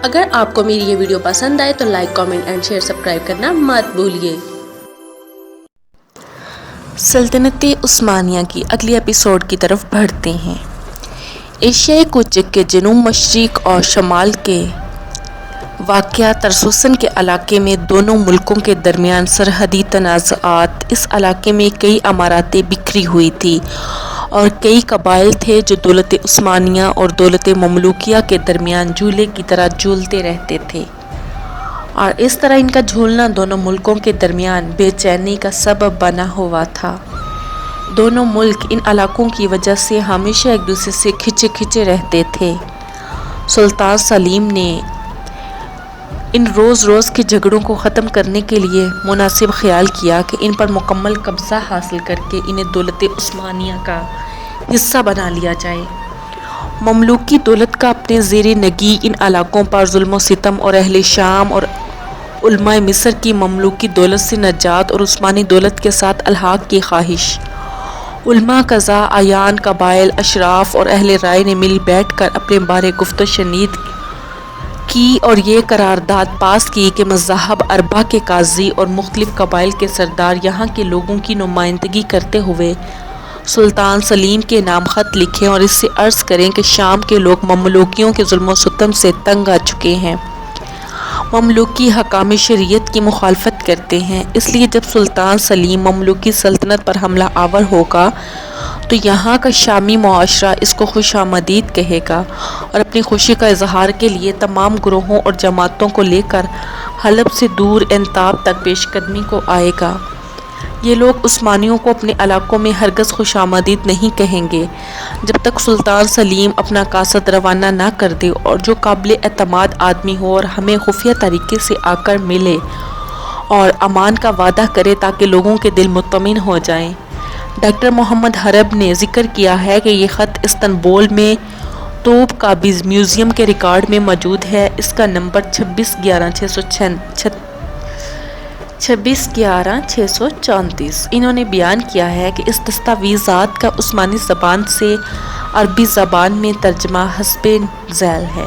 اگر آپ کو میری یہ ویڈیو پسند آئے تو like, comment and share, subscribe کرنا مت بھولیے۔ سلطنت عثمانیہ کی اگلی ایپیسوڈ کی طرف بڑھتے ہیں۔ ایشیائی کوچک کے جنوب مشرق اور شمال کے واقع ترسوسن کے علاقے میں دونوں ملکوں کے درمیان سرحدی تنازعات۔ اس علاقے میں کئی اماراتیں بکھری ہوئی تھیں اور کئی قبائل تھے جو دولت عثمانیہ اور دولت مملوکیہ کے درمیان جھولے کی طرح جھولتے رہتے تھے، اور اس طرح ان کا جھولنا دونوں ملکوں کے درمیان بے چینی کا سبب بنا ہوا تھا۔ دونوں ملک ان علاقوں کی وجہ سے ہمیشہ ایک دوسرے سے کھچے رہتے تھے۔ سلطان سلیم نے ان روز کے جھگڑوں کو ختم کرنے کے لیے مناسب خیال کیا کہ ان پر مکمل قبضہ حاصل کر کے انہیں دولت عثمانیہ کا حصہ بنا لیا جائے۔ مملوکی دولت کا اپنے زیر نگیں ان علاقوں پر ظلم و ستم اور اہل شام اور علماء مصر کی مملوکی دولت سے نجات اور عثمانی دولت کے ساتھ الحاق کی خواہش۔ علماء، قضاء، اعیان، قبائل، اشراف اور اہل رائے نے مل بیٹھ کر اپنے بارے گفت و شنید کی اور یہ قرارداد پاس کی کہ مذاہب اربعہ کے قاضی اور مختلف قبائل کے سردار یہاں کے لوگوں کی نمائندگی کرتے ہوئے سلطان سلیم کے نام خط لکھیں اور اس سے عرض کریں کہ شام کے لوگ مملوکیوں کے ظلم و ستم سے تنگ آ چکے ہیں، مملوکی حکام شریعت کی مخالفت کرتے ہیں، اس لیے جب سلطان سلیم مملوکی سلطنت پر حملہ آور ہوگا تو یہاں کا شامی معاشرہ اس کو خوش آمدید کہے گا اور اپنی خوشی کا اظہار کے لیے تمام گروہوں اور جماعتوں کو لے کر حلب سے دور انتاب تک پیش قدمی کو آئے گا۔ یہ لوگ عثمانیوں کو اپنے علاقوں میں ہرگز خوش آمدید نہیں کہیں گے جب تک سلطان سلیم اپنا قاصد روانہ نہ کر دے اور جو قابل اعتماد آدمی ہو اور ہمیں خفیہ طریقے سے آ کر ملے اور امان کا وعدہ کرے تاکہ لوگوں کے دل مطمئن ہو جائیں۔ ڈاکٹر محمد حرب نے ذکر کیا ہے کہ یہ خط استنبول میں توپ قابض میوزیم کے ریکارڈ میں موجود ہے۔ اس کا نمبر 26/11/634۔ انہوں نے بیان کیا ہے کہ اس دستاویزات کا عثمانی زبان سے عربی زبان میں ترجمہ حسب ذیل ہے۔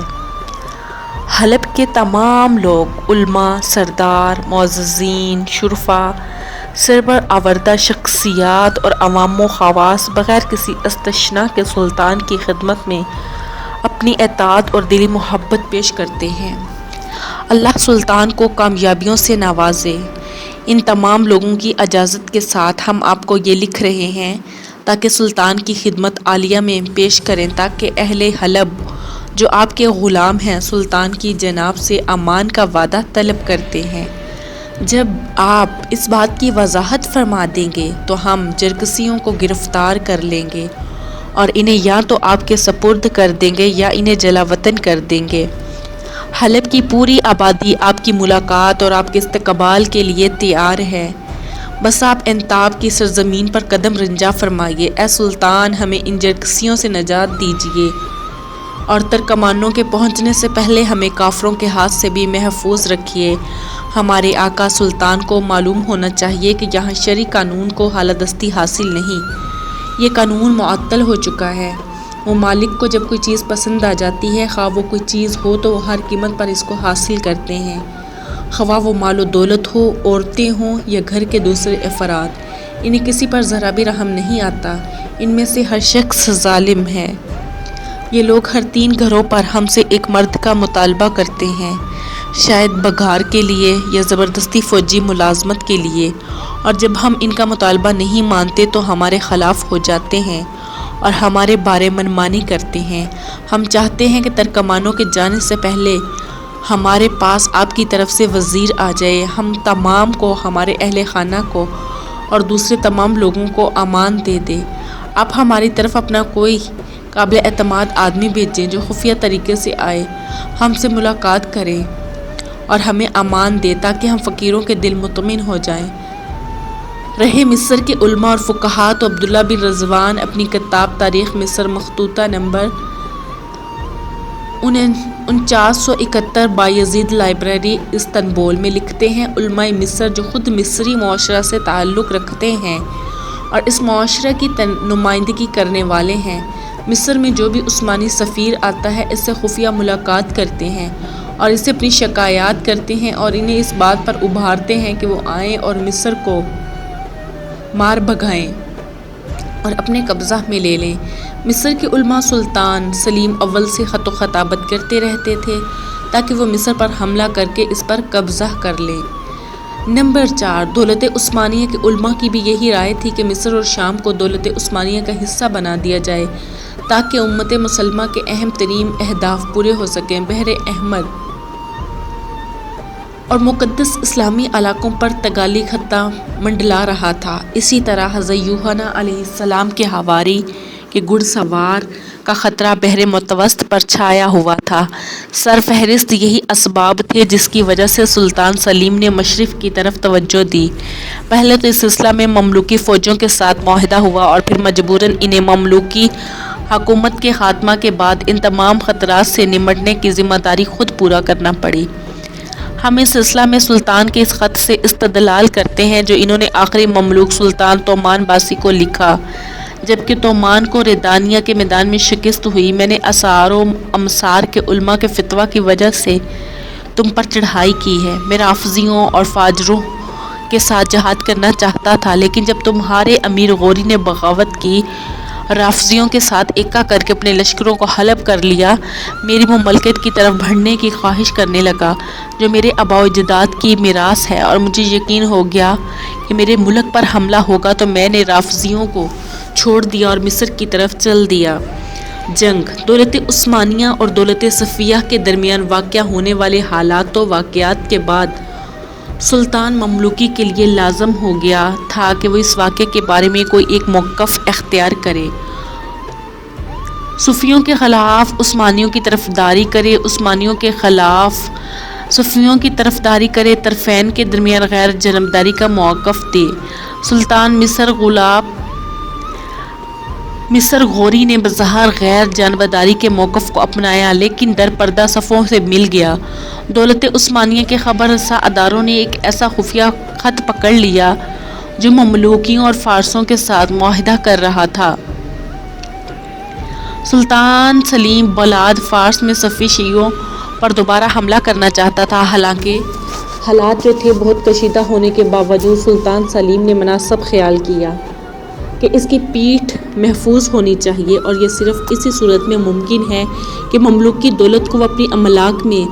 حلب کے تمام لوگ، علماء، سردار، معززین، شرفاء، سربر آوردہ شخصیات اور عوام و خواص بغیر کسی استثناء کے سلطان کی خدمت میں اپنی اطاعت اور دلی محبت پیش کرتے ہیں۔ اللہ سلطان کو کامیابیوں سے نوازے۔ ان تمام لوگوں کی اجازت کے ساتھ ہم آپ کو یہ لکھ رہے ہیں تاکہ سلطان کی خدمت عالیہ میں پیش کریں، تاکہ اہل حلب جو آپ کے غلام ہیں سلطان کی جناب سے امان کا وعدہ طلب کرتے ہیں۔ جب آپ اس بات کی وضاحت فرما دیں گے تو ہم جرگسیوں کو گرفتار کر لیں گے اور انہیں یا تو آپ کے سپرد کر دیں گے یا انہیں جلا وطن کر دیں گے۔ حلب کی پوری آبادی آپ کی ملاقات اور آپ کے استقبال کے لیے تیار ہے، بس آپ انتاب کی سرزمین پر قدم رنجا فرمائیے۔ اے سلطان، ہمیں ان جرگسیوں سے نجات دیجیے اور ترکمانوں کے پہنچنے سے پہلے ہمیں کافروں کے ہاتھ سے بھی محفوظ رکھیے۔ ہمارے آقا سلطان کو معلوم ہونا چاہیے کہ یہاں شرعی قانون کو حالادستی حاصل نہیں، یہ قانون معطل ہو چکا ہے۔ ممالک کو جب کوئی چیز پسند آ جاتی ہے، خواہ وہ کوئی چیز ہو تو وہ ہر قیمت پر اس کو حاصل کرتے ہیں، خواہ وہ مال و دولت ہو، عورتیں ہوں یا گھر کے دوسرے افراد۔ انہیں کسی پر ذرا بھی رحم نہیں آتا، ان میں سے ہر شخص ظالم ہے۔ یہ لوگ ہر 3 گھروں پر ہم سے ایک مرد کا مطالبہ کرتے ہیں، شاید بگھار کے لیے یا زبردستی فوجی ملازمت کے لیے، اور جب ہم ان کا مطالبہ نہیں مانتے تو ہمارے خلاف ہو جاتے ہیں اور ہمارے بارے منمانی کرتے ہیں۔ ہم چاہتے ہیں کہ ترکمانوں کے جانے سے پہلے ہمارے پاس آپ کی طرف سے وزیر آ جائے، ہم تمام کو، ہمارے اہل خانہ کو اور دوسرے تمام لوگوں کو امان دے دے۔ آپ ہماری طرف اپنا کوئی قابل اعتماد آدمی بھیجیں جو خفیہ طریقے سے آئے، ہم سے ملاقات کرے اور ہمیں امان دے تاکہ ہم فقیروں کے دل مطمئن ہو جائیں۔ رہے مصر کے علماء اور فقہاء تو عبداللہ بن رضوان اپنی کتاب تاریخ مصر مخطوطہ نمبر 4971 بایزید لائبریری استنبول میں لکھتے ہیں، علماء مصر جو خود مصری معاشرہ سے تعلق رکھتے ہیں اور اس معاشرہ کی نمائندگی کرنے والے ہیں، مصر میں جو بھی عثمانی سفیر آتا ہے اس سے خفیہ ملاقات کرتے ہیں اور اسے اپنی شکایات کرتے ہیں اور انہیں اس بات پر ابھارتے ہیں کہ وہ آئیں اور مصر کو مار بھگائیں اور اپنے قبضہ میں لے لیں۔ مصر کے علماء سلطان سلیم اول سے خط و خطابت کرتے رہتے تھے تاکہ وہ مصر پر حملہ کر کے اس پر قبضہ کر لیں۔ نمبر 4، دولت عثمانیہ کے علماء کی بھی یہی رائے تھی کہ مصر اور شام کو دولت عثمانیہ کا حصہ بنا دیا جائے تاکہ امت مسلمہ کے اہم ترین اہداف پورے ہو سکیں۔ بحر احمر اور مقدس اسلامی علاقوں پر تغالی خطہ منڈلا رہا تھا۔ اسی طرح حضرت یوحنا علیہ السلام کے حواری کے گھڑ سوار کا خطرہ بحر متوسط پر چھایا ہوا تھا۔ سرفہرست یہی اسباب تھے جس کی وجہ سے سلطان سلیم نے مشرق کی طرف توجہ دی۔ پہلے تو اس سلسلہ میں مملوکی فوجوں کے ساتھ معاہدہ ہوا اور پھر مجبوراً انہیں مملوکی حکومت کے خاتمہ کے بعد ان تمام خطرات سے نمٹنے کی ذمہ داری خود پورا کرنا پڑی۔ ہم اس سلسلہ میں سلطان کے اس خط سے استدلال کرتے ہیں جو انہوں نے آخری مملوک سلطان تومان باسی کو لکھا۔ جبکہ تومان کو ریدانیہ کے میدان میں شکست ہوئی، میں نے اسعار و امصار کے علماء کے فتویٰ کی وجہ سے تم پر چڑھائی کی ہے۔ میں رافضیوں اور فاجروں کے ساتھ جہاد کرنا چاہتا تھا، لیکن جب تمہارے امیر غوری نے بغاوت کی، رافضیوں کے ساتھ ایکا کر کے اپنے لشکروں کو حلب کر لیا، میری مملکت کی طرف بڑھنے کی خواہش کرنے لگا جو میرے آباء و اجداد کی میراث ہے، اور مجھے یقین ہو گیا کہ میرے ملک پر حملہ ہوگا، تو میں نے رافضیوں کو چھوڑ دیا اور مصر کی طرف چل دیا۔ جنگ دولت عثمانیہ اور دولت صفویہ کے درمیان واقع ہونے والے حالات و واقعات کے بعد سلطان مملوکی کے لیے لازم ہو گیا تھا کہ وہ اس واقعے کے بارے میں کوئی ایک موقف اختیار کرے، صفویوں کے خلاف عثمانیوں کی طرفداری کرے، عثمانیوں کے خلاف صفویوں کی طرفداری کرے، طرفین کے درمیان غیر جانبداری کا موقف دے۔ سلطان مصر غوری نے بظاہر غیر جانبداری کے موقف کو اپنایا، لیکن در پردہ صفوں سے مل گیا۔ دولت عثمانیہ کے خبر رساں اداروں نے ایک ایسا خفیہ خط پکڑ لیا جو مملوکیوں اور فارسوں کے ساتھ معاہدہ کر رہا تھا۔ سلطان سلیم بلاد فارس میں صفوی شیعوں پر دوبارہ حملہ کرنا چاہتا تھا، حالانکہ حالات جو تھے بہت کشیدہ ہونے کے باوجود سلطان سلیم نے مناسب خیال کیا کہ اس کی پیٹھ محفوظ ہونی چاہیے، اور یہ صرف اسی صورت میں ممکن ہے کہ مملوکی دولت کو وہ اپنی املاک میں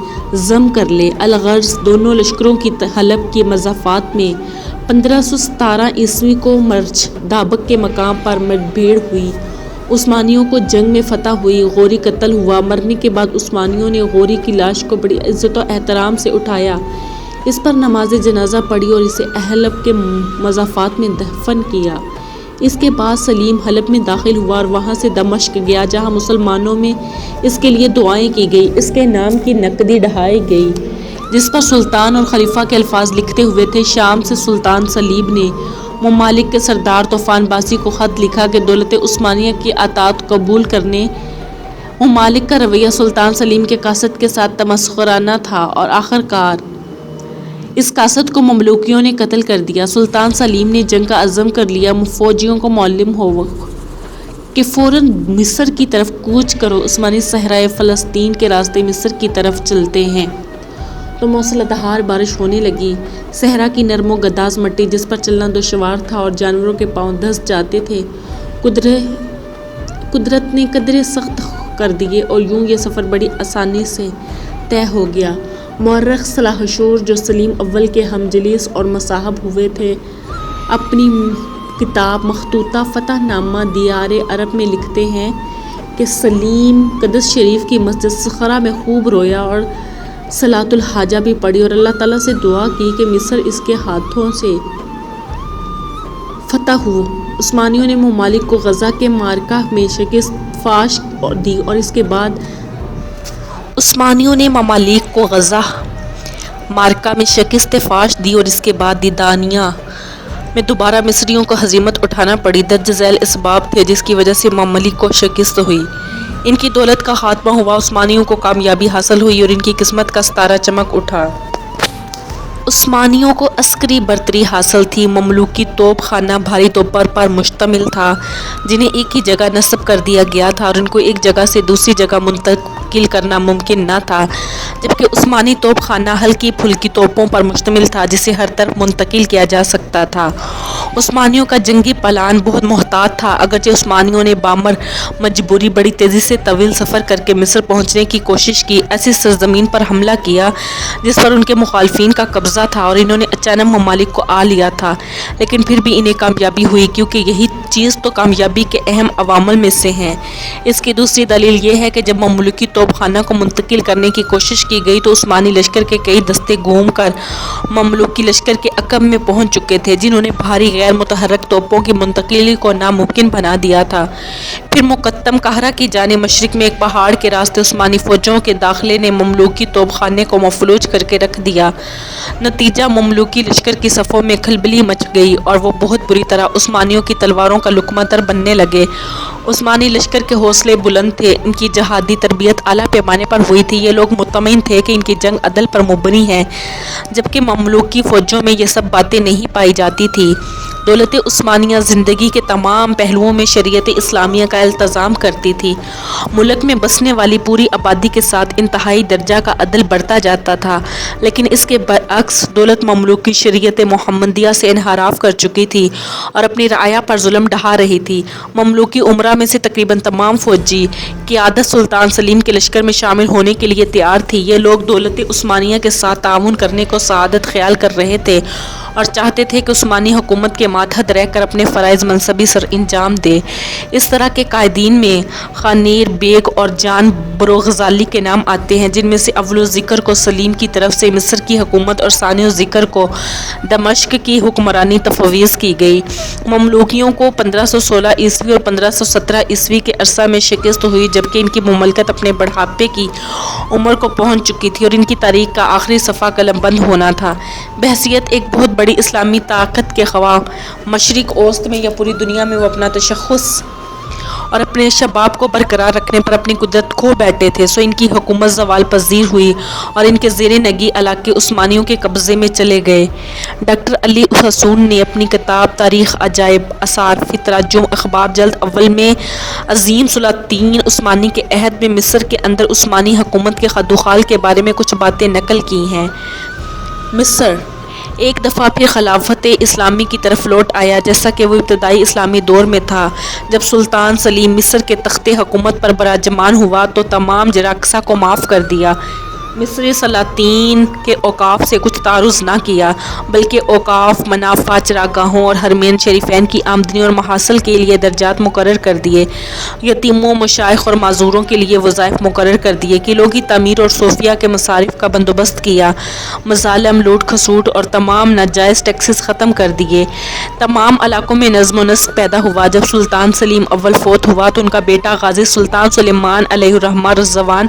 ضم کر لے۔ الغرض دونوں لشکروں کی حلب کے مضافات میں 1517 عیسوی کو مرچ دابق کے مقام پر مڈبھیڑ ہوئی۔ عثمانیوں کو جنگ میں فتح ہوئی، غوری قتل ہوا۔ مرنے کے بعد عثمانیوں نے غوری کی لاش کو بڑی عزت و احترام سے اٹھایا، اس پر نماز جنازہ پڑھی اور اسے حلب کے مضافات میں دفن کیا۔ اس کے بعد سلیم حلب میں داخل ہوا اور وہاں سے دمشق گیا، جہاں مسلمانوں میں اس کے لیے دعائیں کی گئی۔ اس کے نام کی نقدی ڈھائی گئی جس پر سلطان اور خلیفہ کے الفاظ لکھتے ہوئے تھے۔ شام سے سلطان سلیم نے ممالک کے سردار طوفان باسی کو خط لکھا کہ دولت عثمانیہ کی اطاعت قبول کرنے ممالک کا رویہ سلطان سلیم کے قاصد کے ساتھ تمسخرانہ تھا، اور آخرکار اس قاصد کو مملوکیوں نے قتل کر دیا۔ سلطان سلیم نے جنگ کا عزم کر لیا۔ فوجیوں کو معلوم ہوا کہ فوراً مصر کی طرف کوچ کرو، عثمانی صحرائے فلسطین کے راستے مصر کی طرف چلتے ہیں، تو موسلا دھار بارش ہونے لگی۔ صحرا کی نرم و گداز مٹی جس پر چلنا دشوار تھا اور جانوروں کے پاؤں دھس جاتے تھے، قدرت نے قدرے سخت کر دیے، اور یوں یہ سفر بڑی آسانی سے طے ہو گیا۔ مورخ سلحشور جو سلیم اول کے ہم جلیس اور مصاحب ہوئے تھے، اپنی کتاب مخطوطہ فتح نامہ دیار عرب میں لکھتے ہیں کہ سلیم قدس شریف کی مسجد صخرہ میں خوب رویا اور صلاۃ الحاجہ بھی پڑھی، اور اللہ تعالیٰ سے دعا کی کہ مصر اس کے ہاتھوں سے فتح ہو۔ عثمانیوں نے ممالک کو غزہ کے معرکہ میں شکست فاش دی، اور اس کے بعد دیدانیہ میں دوبارہ مصریوں کو ہزیمت اٹھانا پڑی۔ درج ذیل اسباب تھے جس کی وجہ سے ممالک کو شکست ہوئی۔ ان کی دولت کا خاتمہ ہوا، عثمانیوں کو کامیابی حاصل ہوئی اور ان کی قسمت کا ستارہ چمک اٹھا۔ عثمانیوں کو عسکری برتری حاصل تھی۔ مملوکی توپ خانہ بھاری توپوں پر مشتمل تھا جنہیں ایک ہی جگہ نصب کر دیا گیا تھا اور ان کو ایک جگہ سے دوسری جگہ منتقل منتقل کرنا ممکن نہ تھا، جبکہ عثمانی توپ خانہ ہلکی پھلکی توپوں پر مشتمل تھا جسے ہر طرف منتقل کیا جا سکتا تھا۔ عثمانیوں کا جنگی پلان بہت محتاط تھا، اگرچہ عثمانیوں نے بامر مجبوری بڑی تیزی سے طویل سفر کر کے مصر پہنچنے کی کوشش کی، ایسی سرزمین پر حملہ کیا جس پر ان کے مخالفین کا قبضہ تھا اور انہوں نے اچانک ممالک کو آ لیا تھا، لیکن پھر بھی انہیں کامیابی ہوئی کیونکہ یہی چیز تو کامیابی کے اہم عوامل میں سے ہیں۔ اس کی دوسری دلیل یہ ہے کہ جب مملوکی توپ خانہ کو منتقل کرنے کی کوشش کی گئی تو عثمانی لشکر کے کئی دستے گھوم کر مملوکی لشکر کے عقب میں پہنچ چکے تھے، جنہوں نے بھاری غیر متحرک توپوں کی منتقلی کو ناممکن بنا دیا تھا۔ پھر مقدم قاہرہ کی جانب مشرق میں ایک پہاڑ کے راستے عثمانی فوجوں کے داخلے نے مملوکی توپ خانے کو مفلوج کر کے رکھ دیا۔ نتیجہ مملوکی لشکر کی صفوں میں کھلبلی مچ گئی اور وہ بہت بری طرح عثمانیوں کی تلواروں کا لقمہ تر بننے لگے۔ عثمانی لشکر کے حوصلے بلند تھے، ان کی جہادی تربیت اعلیٰ پیمانے پر ہوئی تھی، یہ لوگ مطمئن تھے کہ ان کی جنگ عدل پر مبنی ہے، جبکہ مملوکی فوجوں میں یہ سب باتیں نہیں پائی جاتی تھیں۔ دولت عثمانیہ زندگی کے تمام پہلوؤں میں شریعت اسلامیہ کا التزام کرتی تھی۔ ملک میں بسنے والی پوری آبادی کے ساتھ انتہائی درجہ کا عدل بڑھتا جاتا تھا، لیکن اس کے برعکس دولت مملوکی شریعت محمدیہ سے انحراف کر چکی تھی اور اپنی رعایا پر ظلم ڈھا رہی تھی۔ مملوکی امراء میں سے تقریباً تمام فوجی قیادت سلطان سلیم کے لشکر میں شامل ہونے کے لیے تیار تھی۔ یہ لوگ دولت عثمانیہ کے ساتھ تعاون کرنے کو سعادت خیال کر رہے تھے اور چاہتے تھے کہ عثمانی حکومت کے ماتحت رہ کر اپنے فرائض منصبی سر انجام دے۔ اس طرح کے قائدین میں خانیر بیگ اور جان بروغزالی کے نام آتے ہیں، جن میں سے اول ذکر کو سلیم کی طرف سے مصر کی حکومت اور ثانی ذکر کو دمشق کی حکمرانی تفویض کی گئی۔ مملوکیوں کو 1516 عیسوی اور 1517 عیسوی کے عرصہ میں شکست ہوئی، جبکہ ان کی مملکت اپنے بڑھاپے کی عمر کو پہنچ چکی تھی اور ان کی تاریخ کا آخری صفحہ قلم بند ہونا تھا۔ بحیثیت ایک بہت بڑی اسلامی طاقت کے خواہ مشرق اوسط میں یا پوری دنیا میں وہ اپنا تشخص اور اپنے شباب کو برقرار رکھنے پر اپنی قدرت کھو بیٹھے تھے، سو ان کی حکومت زوال پذیر ہوئی اور ان کے زیر نگی علاقے عثمانیوں کے قبضے میں چلے گئے۔ ڈاکٹر علی حسون نے اپنی کتاب تاریخ عجائب آثار فی تراجم اخبار جلد اول میں عظیم سلاطین عثمانی کے عہد میں مصر کے اندر عثمانی حکومت کے خدوخال کے بارے میں کچھ باتیں نقل کی ہیں۔ مصر ایک دفعہ پھر خلافت اسلامی کی طرف لوٹ آیا، جیسا کہ وہ ابتدائی اسلامی دور میں تھا۔ جب سلطان سلیم مصر کے تخت حکومت پر براجمان ہوا تو تمام جراثیم کو معاف کر دیا۔ مصری سلاطین کے اوقاف سے کچھ تعرض نہ کیا، بلکہ اوقاف، منافع، چراگاہوں اور حرمین شریفین کی آمدنی اور محاصل کے لیے درجات مقرر کر دیے، یتیموں، مشائخ اور معذوروں کے لیے وظائف مقرر کر دیے، قلعوں کی تعمیر اور صوفیہ کے مصارف کا بندوبست کیا، مظالم، لوٹ کھسوٹ اور تمام ناجائز ٹیکسز ختم کر دیے۔ تمام علاقوں میں نظم و نسق پیدا ہوا۔ جب سلطان سلیم اول فوت ہوا تو ان کا بیٹا غازی سلطان سلیمان علیہ الرحمہ رضوان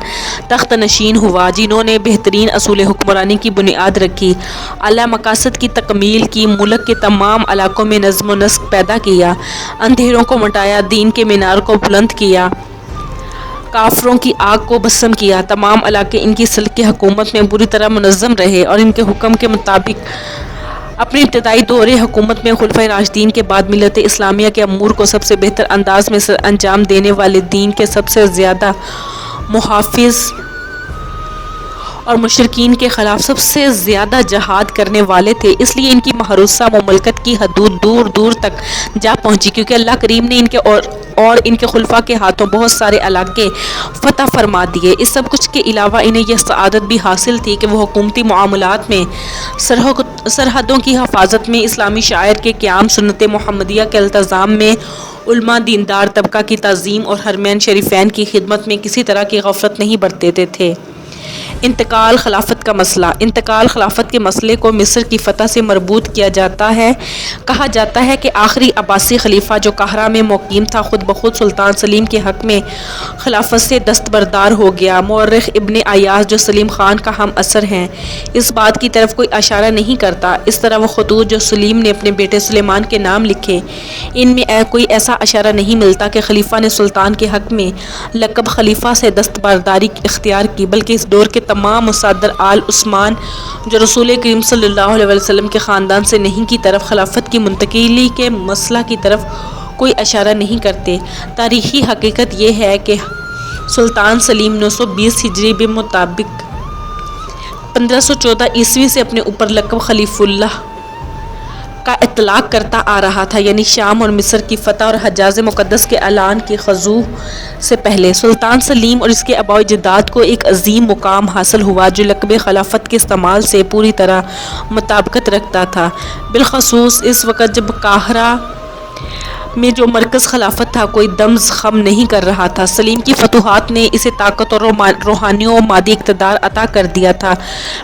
تخت نشین ہوا، جنہوں نے بہترین اصول حکمرانی کی بنیاد رکھی، اعلیٰ مقاصد کی تکمیل کی، ملک کے تمام علاقوں میں نظم و نسق پیدا کیا، اندھیروں کو مٹایا، دین کے مینار کو بلند کیا، کافروں کی آگ کو بھسم کیا۔ تمام علاقے ان کی سلک حکومت میں پوری طرح منظم رہے اور ان کے حکم کے مطابق اپنے ابتدائی دور حکومت میں خلفائے راشدین کے بعد ملت اسلامیہ کے امور کو سب سے بہتر انداز میں سر انجام دینے والے، دین کے سب سے زیادہ محافظ اور مشرکین کے خلاف سب سے زیادہ جہاد کرنے والے تھے۔ اس لیے ان کی محروسہ مملکت کی حدود دور دور تک جا پہنچی، کیونکہ اللہ کریم نے ان کے اور ان کے خلفاء کے ہاتھوں بہت سارے علاقے فتح فرما دیے۔ اس سب کچھ کے علاوہ انہیں یہ سعادت بھی حاصل تھی کہ وہ حکومتی معاملات میں، سرحدوں کی حفاظت میں، اسلامی شعائر کے قیام، سنت محمدیہ کے التزام میں، علماء، دیندار طبقہ کی تعظیم اور حرمین شریفین کی خدمت میں کسی طرح کی غفلت نہیں برتتے تھے۔ انتقال خلافت کا مسئلہ۔ انتقال خلافت کے مسئلے کو مصر کی فتح سے مربوط کیا جاتا ہے۔ کہا جاتا ہے کہ آخری عباسی خلیفہ جو قاہرہ میں مقیم تھا خود بخود سلطان سلیم کے حق میں خلافت سے دستبردار ہو گیا۔ مورخ ابن عیاض جو سلیم خان کا ہم عصر ہیں اس بات کی طرف کوئی اشارہ نہیں کرتا۔ اس طرح وہ خطوط جو سلیم نے اپنے بیٹے سلیمان کے نام لکھے ان میں کوئی ایسا اشارہ نہیں ملتا کہ خلیفہ نے سلطان کے حق میں لقب خلیفہ سے دستبرداری اختیار کی، بلکہ اس دور کے تمام مصادر آل عثمان جو رسول کریم صلی اللہ علیہ وسلم کے خاندان سے نہیں کی طرف خلافت کی منتقلی کے مسئلہ کی طرف کوئی اشارہ نہیں کرتے۔ تاریخی حقیقت یہ ہے کہ سلطان سلیم 920 ہجری کے مطابق 1514 عیسوی سے اپنے اوپر لقب خلیف اللہ کا اطلاق کرتا آ رہا تھا، یعنی شام اور مصر کی فتح اور حجاز مقدس کے اعلان کی خضوع سے پہلے سلطان سلیم اور اس کے آباء و اجداد کو ایک عظیم مقام حاصل ہوا جو لقب خلافت کے استعمال سے پوری طرح مطابقت رکھتا تھا، بالخصوص اس وقت جب قاہرہ میں جو مرکز خلافت تھا کوئی دم خم نہیں کر رہا تھا۔ سلیم کی فتوحات نے اسے طاقت اور روحانی و مادی اقتدار عطا کر دیا تھا،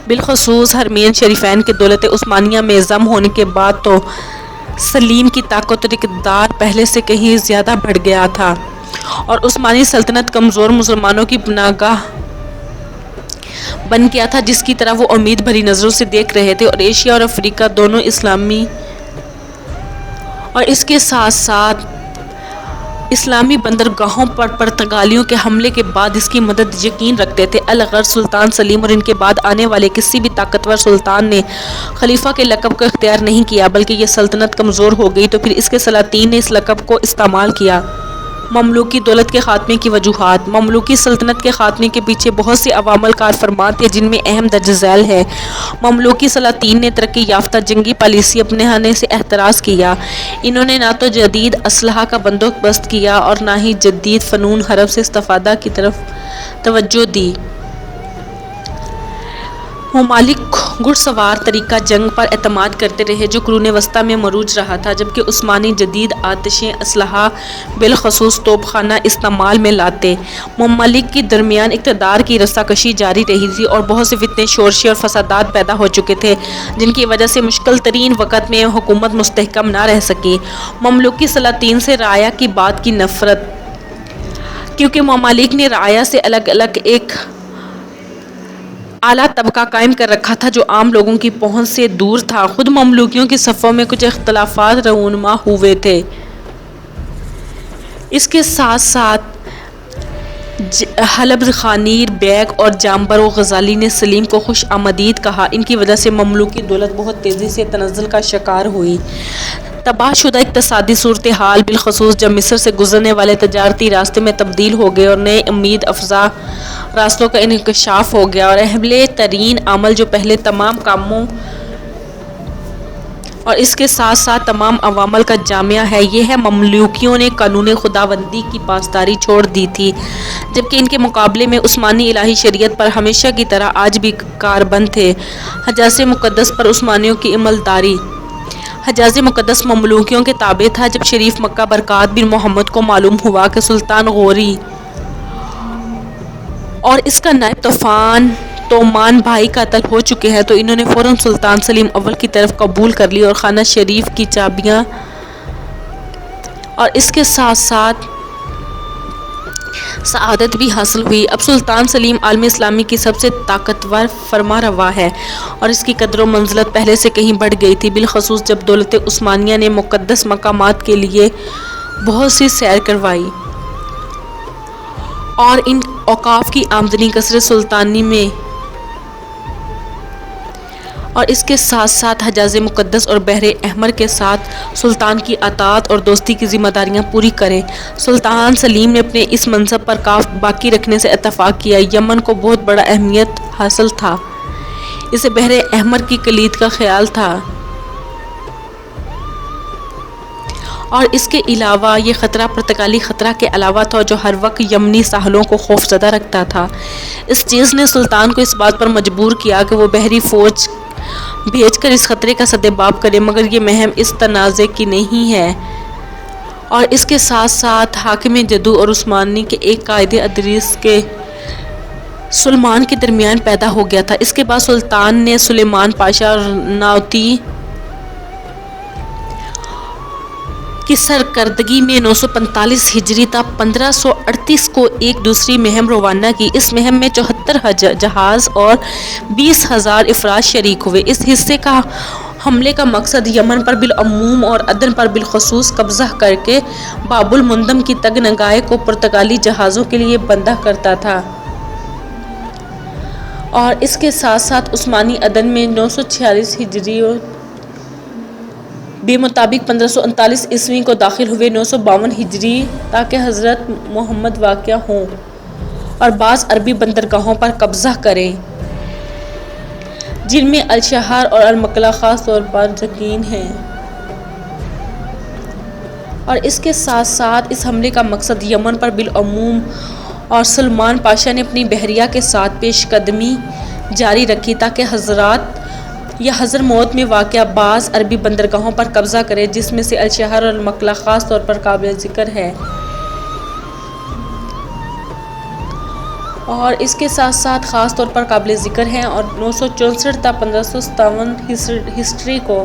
بالخصوص حرمین شریفین کے دولت عثمانیہ میں ضم ہونے کے بعد تو سلیم کی طاقت اور اقتدار پہلے سے کہیں زیادہ بڑھ گیا تھا اور عثمانی سلطنت کمزور مسلمانوں کی پناہ گاہ بن گیا تھا جس کی طرف وہ امید بھری نظروں سے دیکھ رہے تھے، اور ایشیا اور افریقہ دونوں اسلامی اور اس کے ساتھ ساتھ اسلامی بندرگاہوں پر پرتگالیوں کے حملے کے بعد اس کی مدد یقین رکھتے تھے۔ الغرض سلطان سلیم اور ان کے بعد آنے والے کسی بھی طاقتور سلطان نے خلیفہ کے لقب کو اختیار نہیں کیا، بلکہ یہ سلطنت کمزور ہو گئی تو پھر اس کے سلاطین نے اس لقب کو استعمال کیا۔ مملوکی دولت کے خاتمے کی وجوہات۔ مملوکی سلطنت کے خاتمے کے پیچھے بہت سے عوامل کار فرما تھے جن میں اہم درج ذیل ہے۔ مملوکی سلاطین نے ترقی یافتہ جنگی پالیسی اپنانے سے احتراز کیا۔ انہوں نے نہ تو جدید اسلحہ کا بندوبست کیا اور نہ ہی جدید فنون حرب سے استفادہ کی طرف توجہ دی۔ ممالک گھڑ سوار طریقہ جنگ پر اعتماد کرتے رہے جو قرون وسطیٰ میں مروج رہا تھا، جبکہ عثمانی جدید آتشیں اسلحہ بالخصوص توپ خانہ استعمال میں لاتے۔ ممالک کے درمیان اقتدار کی رساکشی جاری رہی تھی اور بہت سے فتنے، شورشیں اور فسادات پیدا ہو چکے تھے جن کی وجہ سے مشکل ترین وقت میں حکومت مستحکم نہ رہ سکی۔ مملوکی سلاطین سے رعایا کی بات کی نفرت۔ کیونکہ ممالک نے رعایا سے الگ الگ ایک اعلیٰ طبقہ قائم کر رکھا تھا جو عام لوگوں کی پہنچ سے دور تھا، خود مملوکیوں کے صفوں میں کچھ اختلافات رونما ہوئے تھے۔ اس کے ساتھ ساتھ حلب خانیر بیگ اور جامبر و غزالی نے سلیم کو خوش آمدید کہا۔ ان کی وجہ سے مملوکی دولت بہت تیزی سے تنزل کا شکار ہوئی۔ تباہ شدہ اقتصادی صورتحال بالخصوص جب مصر سے گزرنے والے تجارتی راستے میں تبدیل ہو گئے اور نئے امید افزا راستوں کا انکشاف ہو گیا، اور اہم ترین عامل جو پہلے تمام کاموں اور اس کے ساتھ ساتھ تمام عوامل کا جامعہ ہے، یہ ہے مملوکیوں نے قانون خداوندی کی پاسداری چھوڑ دی تھی، جبکہ ان کے مقابلے میں عثمانی الہی شریعت پر ہمیشہ کی طرح آج بھی کاربند تھے۔ حجاز مقدس پر عثمانیوں کی عملداری۔ حجاز مقدس مملوکیوں کے تابع تھا۔ جب شریف مکہ برکات بن محمد کو معلوم ہوا کہ سلطان غوری اور اس کا نائب تومان بھائی قتل ہو چکے ہیں تو انہوں نے فوراً سلطان سلیم اول کی طرف قبول کر لی اور خانہ شریف کی چابیاں اور اس کے ساتھ ساتھ سعادت بھی حاصل ہوئی۔ اب سلطان سلیم عالم اسلامی کی سب سے طاقتور فرما روا ہے اور اس کی قدر و منزلت پہلے سے کہیں بڑھ گئی تھی، بالخصوص جب دولت عثمانیہ نے مقدس مقامات کے لیے بہت سی سیر کروائی اور ان اوقاف کی آمدنی قصر سلطانی میں اور اس کے ساتھ ساتھ حجاز مقدس اور بحر احمر کے ساتھ سلطان کی اطاعت اور دوستی کی ذمہ داریاں پوری کریں۔ سلطان سلیم نے اپنے اس منصب پر کاف باقی رکھنے سے اتفاق کیا۔ یمن کو بہت بڑا اہمیت حاصل تھا، اسے بحر احمر کی کلید کا خیال تھا اور اس کے علاوہ یہ خطرہ پرتگالی خطرہ کے علاوہ تھا جو ہر وقت یمنی ساحلوں کو خوف زدہ رکھتا تھا۔ اس چیز نے سلطان کو اس بات پر مجبور کیا کہ وہ بحری فوج بھیج کر اس خطرے کا سدباب کرے، مگر یہ مہم اس تنازع کی نہیں ہے اور اس کے ساتھ ساتھ حاکم جدو اور عثمانی کے ایک قائد ادریس کے سلمان کے درمیان پیدا ہو گیا تھا۔ اس کے بعد سلطان نے سلیمان پاشا اور ناوتی کی سرکردگی میں 945 ہجری تا 1538 کو ایک دوسری مہم روانہ کی۔ اس مہم میں 74 جہاز اور 20,000 افراد شریک ہوئے۔ اس حصے کا حملے کا مقصد یمن پر بالعموم اور عدن پر بالخصوص قبضہ کر کے باب المندب کی تنگنائی کو پرتگالی جہازوں کے لیے بندہ کرتا تھا اور اس کے ساتھ ساتھ عثمانی عدن میں 946 ہجری بے مطابق 1539 عیسوی کو داخل ہوئے۔ 952 ہجری تاکہ حضرت محمد واقع ہوں اور بعض عربی بندرگاہوں پر قبضہ کریں، جن میں الشہر اور المقلا خاص طور پر یقین ہے۔ اور اس کے ساتھ ساتھ اس حملے کا مقصد یمن پر بالعموم اور سلمان پاشا نے اپنی بحریہ کے ساتھ پیش قدمی جاری رکھی تاکہ حضرات یا حضرموت میں واقع بعض عربی بندرگاہوں پر قبضہ کرے، جس میں سے الشہر اور المقلا خاص طور پر قابل ذکر ہے۔ اور اس کے ساتھ ساتھ خاص طور پر قابل ذکر ہیں اور 964 تا 1557 ہسٹری کو